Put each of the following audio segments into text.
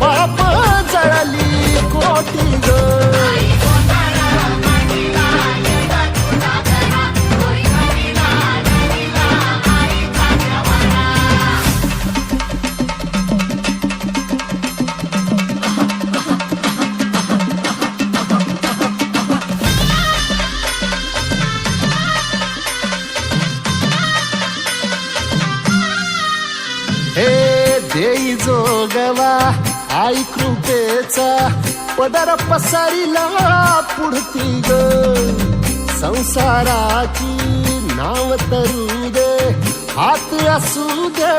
पाप जळली कोटी ग. हे देई जोगवा आई कृपेचा पदर पसरिला पुढती ग. संसाराची नाव तरू दे हात असू दे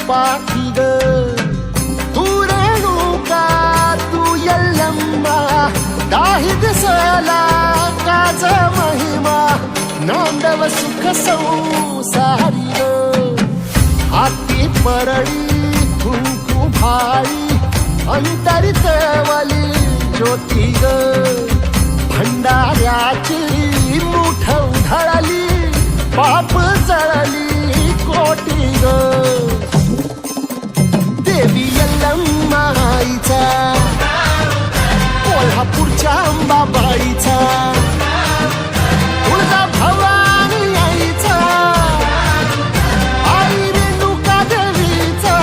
पाठी ग. तू रेणुका तू यल्लम्मा दाही दिसला काज महिमा नांदव सुख संसारी ग. हाती परळी कुंकू भाई अंतरित वली ज्योती ग. भंडाऱ्याची मुठ उधळली पाप जळली कोटी ग. देवी यल्लम्मा आईचा कोल्हापूरच्या अंबाबाईचा तुळजा भवानी आईचा आई रेणुका देवीचा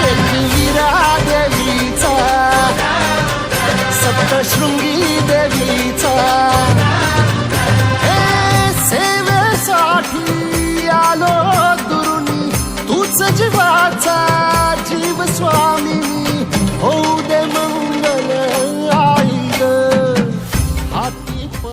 एकवीरा देवीचा सप्तशृंगी देवीचा. हे सेवेसाठी आलो दुरुनी तूच जीवाचा जीव स्वामी